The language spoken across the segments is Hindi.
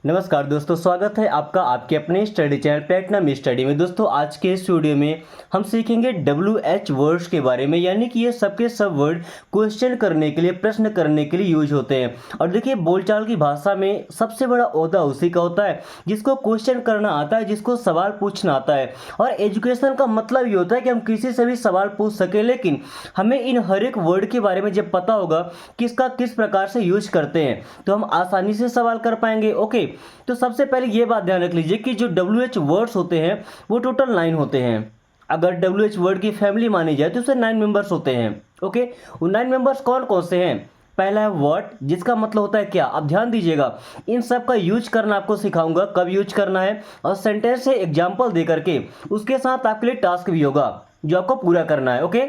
नमस्कार दोस्तों, स्वागत है आपका आपके अपने स्टडी चैनल प्लेटिनम स्टडी में। दोस्तों आज के इस वीडियो में हम सीखेंगे WH वर्ड्स के बारे में, यानी कि ये सबके सब वर्ड क्वेश्चन करने के लिए, प्रश्न करने के लिए यूज होते हैं। और देखिए, बोलचाल की भाषा में सबसे बड़ा ओहदा उसी का होता है जिसको क्वेश्चन करना आता है, जिसको सवाल पूछना आता है। और एजुकेशन का मतलब ये होता है कि हम किसी से भी सवाल पूछ सकें, लेकिन हमें इन हर एक वर्ड के बारे में जब पता होगा कि इसका किस प्रकार से यूज करते हैं तो हम आसानी से सवाल कर पाएंगे। ओके, तो सबसे पहले ये बात ध्यान रख लीजिए कि जो WH वर्ड्स होते हैं वो टोटल 9 होते हैं। अगर WH वर्ड की फैमिली मानी जाए तो उससे 9 मेंबर्स होते हैं। ओके, वो 9 मेंबर्स कौन कौन से हैं? पहला है व्हाट, जिसका मतलब होता है क्या। अब ध्यान दीजिएगा, इन सब का यूज करना आपको सिखाऊंगा, कब यूज करना है, और सेंटेंस से एग्जाम्पल दे करके उसके साथ आपके लिए टास्क भी होगा जो आपको पूरा करना है। ओके,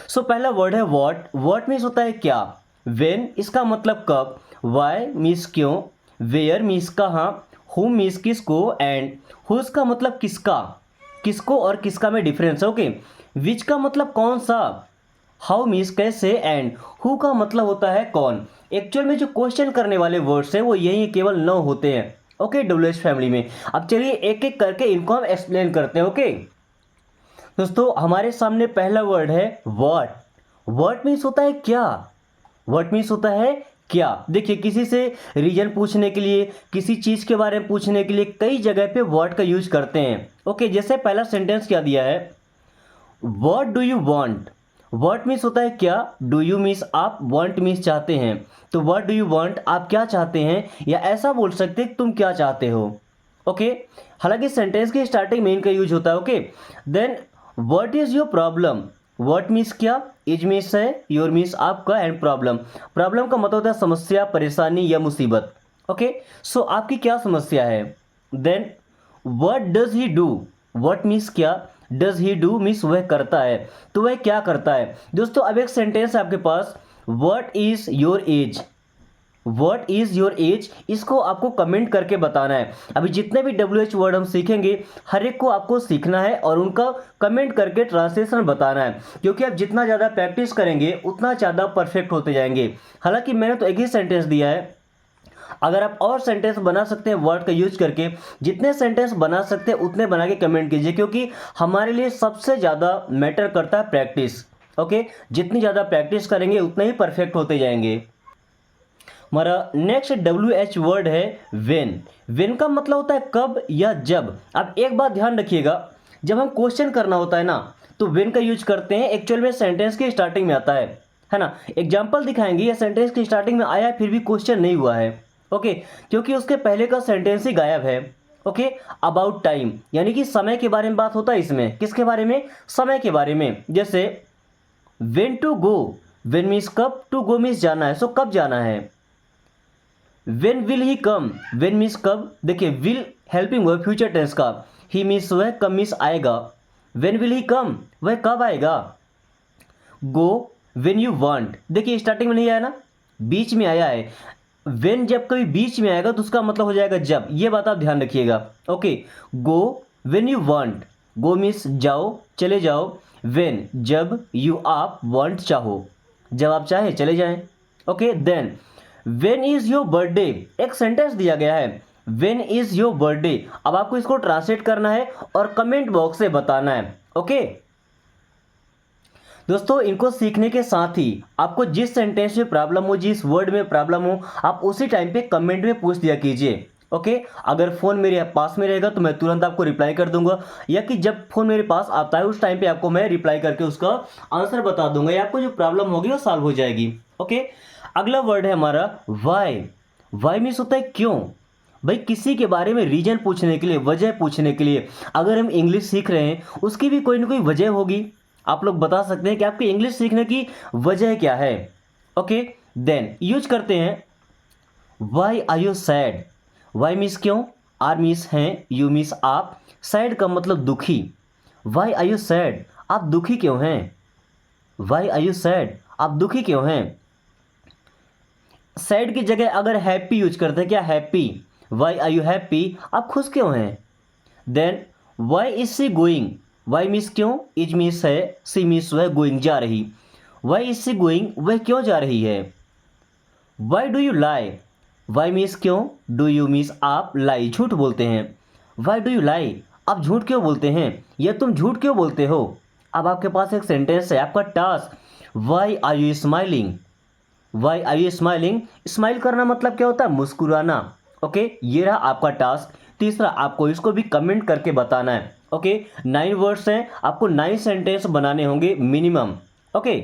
सो पहला वर्ड है व्हाट। व्हाट मीन्स होता है क्या। व्हेन, इसका मतलब कब। व्हाई मीन्स क्यों। वेयर मीन्स कहाँ। हु मीन्स किसको। एंड हुज का मतलब किसका, किसको और किसका में डिफरेंस है। ओके, विच का मतलब कौन सा। हाउ मीन्स कैसे। एंड हु का मतलब होता है कौन। एक्चुअल में जो क्वेश्चन करने वाले वर्ड्स हैं वो यही केवल 9 होते हैं। ओके, WH फैमिली में। अब चलिए एक एक करके इनको हम एक्सप्लेन करते हैं। ओके दोस्तों, हमारे सामने पहला वर्ड है व्हाट। व्हाट मीन्स होता है क्या। व्हाट मीन्स होता है क्या। देखिए, किसी से रीजन पूछने के लिए, किसी चीज़ के बारे में पूछने के लिए कई जगह पे व्हाट का यूज करते हैं। ओके, जैसे पहला सेंटेंस क्या दिया है, what do you want. What means होता है क्या, डू यू मीन्स आप, वांट मीन्स चाहते हैं। तो व्हाट डू यू वांट, आप क्या चाहते हैं, या ऐसा बोल सकते हैं तुम क्या चाहते हो। ओके, हालांकि सेंटेंस की स्टार्टिंग में इनका यूज होता है। Okay, then what is your problem. What means क्या, इज मीन्स है, योर मीन्स आपका, एंड प्रॉब्लम। प्रॉब्लम का मतलब होता है समस्या, परेशानी या मुसीबत। ओके, सो आपकी क्या समस्या है। Then what does he do. What means क्या, डज ही डू मीन्स वह करता है, तो वह क्या करता है। दोस्तों अब एक सेंटेंस है आपके पास, what is your age. What is your age, इसको आपको कमेंट करके बताना है। अभी जितने भी WH वर्ड हम सीखेंगे हर एक को आपको सीखना है और उनका कमेंट करके ट्रांसलेशन बताना है, क्योंकि आप जितना ज़्यादा प्रैक्टिस करेंगे उतना ज़्यादा परफेक्ट होते जाएंगे। हालांकि मैंने तो एक ही सेंटेंस दिया है, अगर आप और सेंटेंस बना सकते हैं वर्ड का यूज करके, जितने सेंटेंस बना सकते हैं उतने बना के कमेंट कीजिए, क्योंकि हमारे लिए सबसे ज़्यादा मैटर करता है प्रैक्टिस। ओके, जितनी ज़्यादा प्रैक्टिस करेंगे उतने ही परफेक्ट होते जाएंगे। हमारा नेक्स्ट WH वर्ड है व्हेन। व्हेन का मतलब होता है कब या जब। अब एक बात ध्यान रखिएगा, जब हम क्वेश्चन करना होता है ना तो व्हेन का यूज करते हैं, एक्चुअल में सेंटेंस की स्टार्टिंग में आता है ना। एग्जाम्पल दिखाएंगे, या सेंटेंस की स्टार्टिंग में आया फिर भी क्वेश्चन नहीं हुआ है। ओके, क्योंकि उसके पहले का सेंटेंस ही गायब है। ओके, अबाउट टाइम, यानी कि समय के बारे में बात होता है इसमें। किसके बारे में, समय के बारे में। जैसे when to go, when means कब, टू गो मीन्स जाना है, सो कब जाना है। When will he come, when means कब। देखिए, will helping verb future tense का, ही मीन्स वह, कम मीन्स आएगा। वेन विल ही कम, वह कब आएगा। गो वेन यू वांट, देखिए स्टार्टिंग में नहीं आया ना, बीच में आया है। वेन जब कभी बीच में आएगा तो उसका मतलब हो जाएगा जब, ये बात आप ध्यान रखिएगा। Okay, go when you want, go means जाओ, चले जाओ। वेन जब, यू आप, वांट चाहो, जब आप चाहे चले जाएं। Okay, then when is your birthday, एक सेंटेंस दिया गया है, वेन इज योर बर्थडे। अब आपको इसको ट्रांसलेट करना है और कमेंट बॉक्स से बताना है। ओके दोस्तों, इनको सीखने के साथ ही आपको जिस सेंटेंस में प्रॉब्लम हो, जिस वर्ड में प्रॉब्लम हो, आप उसी टाइम पे कमेंट में पूछ दिया कीजिए। ओके, अगर फ़ोन मेरे पास में रहेगा तो मैं तुरंत आपको रिप्लाई कर दूंगा, या कि जब फ़ोन मेरे पास आता है उस टाइम पे आपको मैं रिप्लाई करके उसका आंसर बता दूंगा, या आपको जो प्रॉब्लम होगी वो सॉल्व हो जाएगी। ओके, अगला वर्ड है हमारा वाई। वाई मीन्स होता है क्यों। भाई किसी के बारे में रीजन पूछने के लिए, वजह पूछने के लिए। अगर हम इंग्लिश सीख रहे हैं उसकी भी कोई ना कोई वजह होगी, आप लोग बता सकते हैं कि आपकी इंग्लिश सीखने की वजह क्या है। ओके, देन यूज करते हैं why are you sad. Why means क्यों, आर मीन्स हैं, यू मीन्स आप, सैड का मतलब दुखी। वाई आर यू सैड, आप दुखी क्यों हैं। वाई आर यू सैड, आप दुखी क्यों हैं। सैड की जगह अगर हैप्पी यूज करते हैं, क्या happy, why are you happy, आप खुश क्यों हैं। Then why is she going, why means क्यों, इज मीन्स है, सी मीन्स वह, गोइंग जा रही। वाई इज सी गोइंग, वह क्यों जा रही है। Why do you lie, why means क्यों, डू यू मीन्स आप, लाई झूठ बोलते हैं। वाई डू यू लाई, आप झूठ क्यों बोलते हैं या तुम झूठ क्यों बोलते हो। अब आपके पास एक सेंटेंस है, आपका task, why are you smiling. Why are you smiling, smile करना मतलब क्या होता है, मुस्कुराना। ओके, ये रहा आपका टास्क। तीसरा, आपको इसको भी कमेंट करके बताना है। ओके, 9 वर्ड्स हैं, आपको 9 सेंटेंस बनाने होंगे मिनिमम। ओके,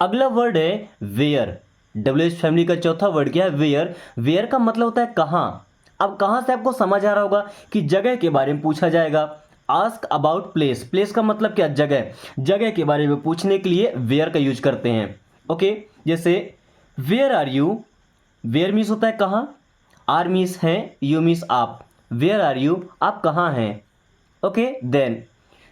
अगला वर्ड है वेयर। डब्ल्यूएच फैमिली का चौथा वर्ड क्या है, वेयर। वेयर का मतलब होता है कहाँ। अब कहाँ से आपको समझ आ रहा होगा कि जगह के बारे में पूछा जाएगा। आस्क अबाउट प्लेस, प्लेस का मतलब क्या, जगह। जगह के बारे में पूछने के लिए वेयर का यूज करते हैं। ओके, जैसे where are you, where means होता है कहाँ, आर मीन्स है, यू मीन्स आप। वेयर आर यू, आप कहाँ हैं। Okay, then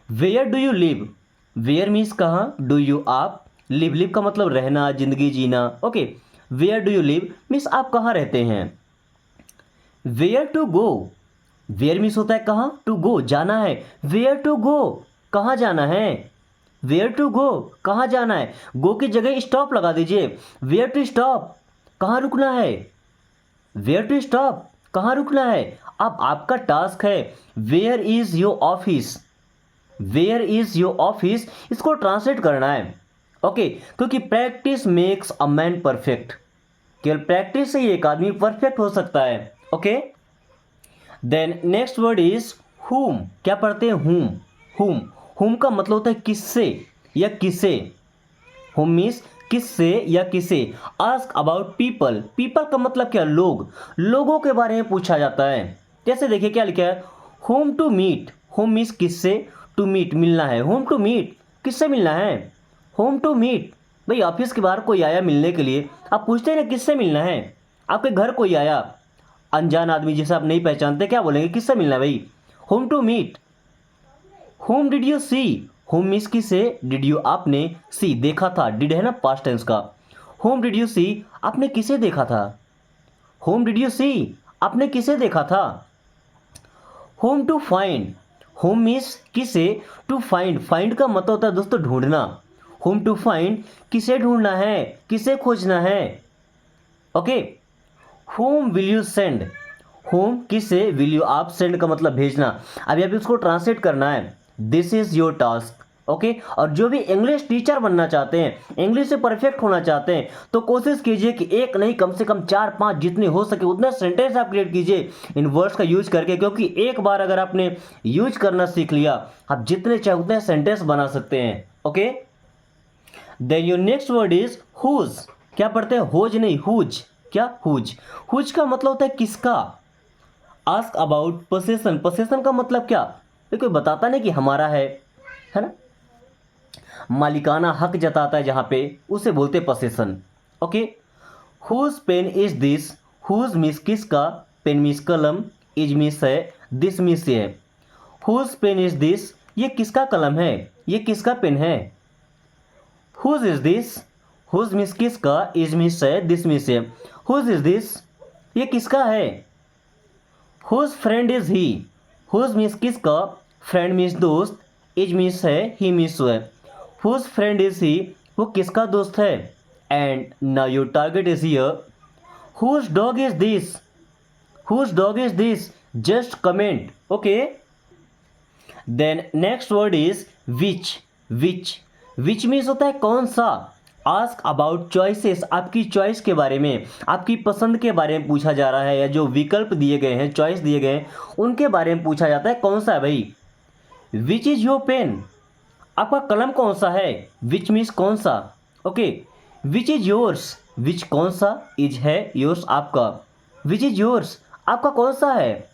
where do you live, where means कहाँ, डू यू आप, लिव, लिव का मतलब रहना, जिंदगी जीना। Okay, where do you live means आप कहाँ रहते हैं। Where to go, where means होता है कहाँ, टू गो जाना है। वेयर टू गो, कहाँ जाना है। वेयर टू गो, कहाँ जाना है, गो की जगह स्टॉप लगा दीजिए। वेयर टू स्टॉप, कहाँ रुकना है। वेयर टू स्टॉप, कहाँ रुकना है। अब आपका टास्क है where is your office. Where is your office, इसको ट्रांसलेट करना है। ओके, क्योंकि practice makes a man perfect, केवल प्रैक्टिस से ही एक आदमी परफेक्ट हो सकता है। Okay, then next word is whom. क्या पढ़ते हैं, हुम। हुम, हुम का मतलब होता है किससे या किसे। हुम मीन्स किससे या किसे। आस्क अबाउट पीपल, पीपल का मतलब क्या, लोग, लोगों के बारे में पूछा जाता है। जैसे देखिए क्या लिखा है, whom to meet, whom means किससे, टू मीट मिलना है, होम टू मीट किससे मिलना है, होम टू मीट। भाई ऑफिस के बाहर कोई आया मिलने के लिए, आप पूछते हैं ना किससे मिलना है। आपके घर कोई आया, अनजान आदमी जिसे आप नहीं पहचानते, क्या बोलेंगे, किससे मिलना है भाई, whom to meet. Whom did you see, whom means किसे, डिड यू आपने, सी देखा था, डिड है ना पास्ट टेंस का। होम डिड यू सी, आपने किसे देखा था। होम डिड यू सी, आपने किसे देखा था। Whom to find, whom means किसे, टू फाइंड, फाइंड का मतलब होता है दोस्तों ढूंढना। होम टू फाइंड, किसे ढूंढना है, किसे खोजना है। Okay, home will you send, home किसे, विल यू आप, सेंड का मतलब भेजना। अभी आप इसको ट्रांसलेट करना है, this is your task. Okay, और जो भी इंग्लिश टीचर बनना चाहते हैं, इंग्लिश से परफेक्ट होना चाहते हैं, तो कोशिश कीजिए कि एक नहीं कम से कम 4-5 जितने हो सके उतने सेंटेंस आप क्रिएट कीजिए इन वर्ड्स का यूज करके, क्योंकि एक बार अगर आपने यूज करना सीख लिया, आप जितने चाहे उतने सेंटेंस बना सकते हैं। Okay, then your next word is whose. क्या पढ़ते हैं, होज नहीं, हुज। क्या, हुज। हुज का मतलब होता है किसका। आस्क अबाउट पोसेशन, पोसेशन का मतलब क्या, ये कोई बताता नहीं कि हमारा है ना, मालिकाना हक जताता है जहां पे, उसे बोलते possession. Okay, whose pen is this, whose means किसका, पेन मीन्स कलम, इज मीन्स है, दिस मीन्स है। हुज पेन इज दिस, ये किसका कलम है, ये किसका पेन है। Whose is this, whose means किसका, इज मीन्स है, दिस मीन्स है। हुज इज दिस, ये किसका है। Whose friend is he, whose means किसका, फ्रेंड मीन्स दोस्त, इज मीन्स है, ही मीन्स है। हुज फ्रेंड इज ही, वो किसका दोस्त है। And now your target is here, whose dog is this, whose dog is this, just comment. Okay, then next word is which. Which, which means होता है कौन सा। आस्क अबाउट चॉइसेस, आपकी चॉइस के बारे में, आपकी पसंद के बारे में पूछा जा रहा है, या जो विकल्प दिए गए हैं, चॉइस दिए गए हैं, उनके बारे में पूछा जाता है कौन सा है भाई। विच इज योर पेन, आपका कलम कौन सा है, विच मीन्स कौन सा। ओके, विच इज योर्स, विच कौन सा, इज है, योर्स आपका, विच इज योर्स आपका कौन सा है।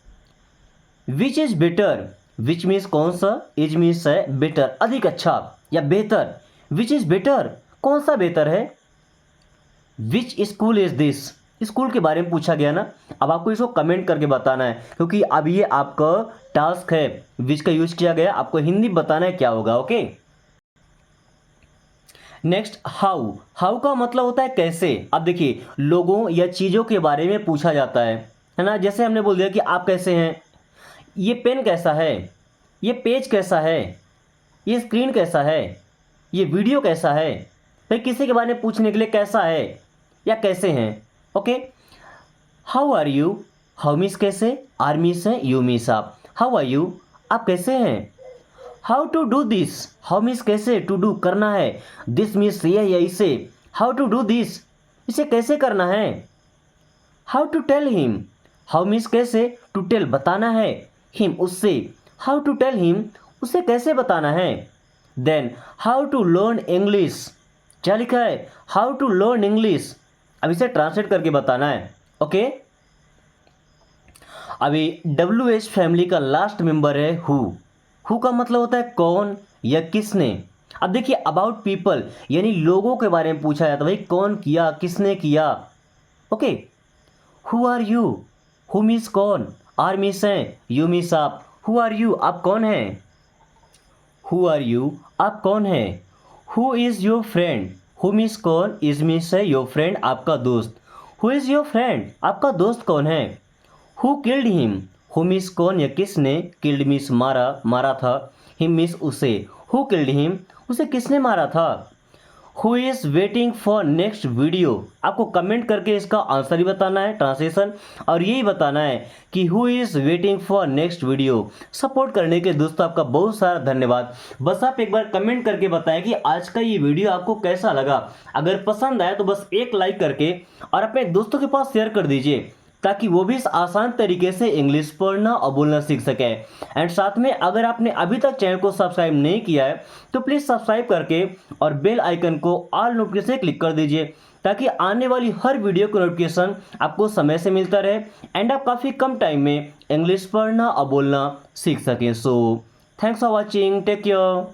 Which is better, which means कौन सा, इज मीन्स है बेटर, अधिक अच्छा या बेहतर। विच इज बेटर, कौन सा बेहतर है। Which school is this, school के बारे में पूछा गया ना, अब आपको इसको कमेंट करके बताना है, क्योंकि अब ये आपका टास्क है। विच का यूज किया गया, आपको हिंदी बताना है क्या होगा। Okay, next how. हाउ का मतलब होता है कैसे। अब देखिए लोगों या चीज़ों के बारे में पूछा जाता है ना। जैसे हमने बोल दिया कि आप कैसे हैं, ये पेन कैसा है, ये पेज कैसा है, ये स्क्रीन कैसा है, ये वीडियो कैसा है। भाई किसी के बारे में पूछने के लिए कैसा है या कैसे हैं, okay. How are you, how means कैसे, आर मीन्स है यू मीन्स आप। हाउ आर यू, आप कैसे हैं। How to do this, how means कैसे, टू डू करना है, दिस मीन्स ये या इसे। हाउ टू डू दिस, इसे कैसे करना है। How to tell him, how means कैसे, टू टेल बताना है, हिम उससे। हाउ टू टेल हिम, उसे कैसे बताना है। Then how to learn English, क्या लिखा है, हाउ टू लर्न इंग्लिश, अब इसे ट्रांसलेट करके बताना है। ओके। अभी WH फैमिली का लास्ट मेंबर है हु का मतलब होता है कौन या किसने। अब देखिए अबाउट पीपल यानी लोगों के बारे में पूछा जाता है, भाई कौन किया, किसने किया। Okay. Who are you, who means कौन, आर मीन्स है, यू मीन्स आप। हु आर यू, आप कौन हैं। हु आर यू, आप कौन हैं। Who is your friend, who means कौन, इज मीन्स है योर फ्रेंड, आपका दोस्त। हु इज़ योर फ्रेंड, आपका दोस्त कौन है। Who killed him, who means कौन या किसने, किल्ड मीन्स मारा, मारा था, हिम मीन्स उसे। हु किल्ड हिम, उसे किसने मारा था। Who is waiting for next video, आपको कमेंट करके इसका आंसर ही बताना है, ट्रांसलेशन, और यही बताना है कि who is waiting for next video. Support करने के दोस्तों आपका बहुत सारा धन्यवाद। बस आप एक बार कमेंट करके बताएं कि आज का ये वीडियो आपको कैसा लगा। अगर पसंद आया तो बस एक लाइक करके और अपने दोस्तों के पास शेयर कर दीजिए, ताकि वो भी इस आसान तरीके से इंग्लिश पढ़ना और बोलना सीख सके। एंड साथ में अगर आपने अभी तक चैनल को सब्सक्राइब नहीं किया है तो प्लीज़ सब्सक्राइब करके और बेल आइकन को ऑल नोटिफिकेशन क्लिक कर दीजिए, ताकि आने वाली हर वीडियो का नोटिफिकेशन आपको समय से मिलता रहे एंड आप काफ़ी कम टाइम में इंग्लिश पढ़ना और बोलना सीख सकें। So thanks for watching, take care.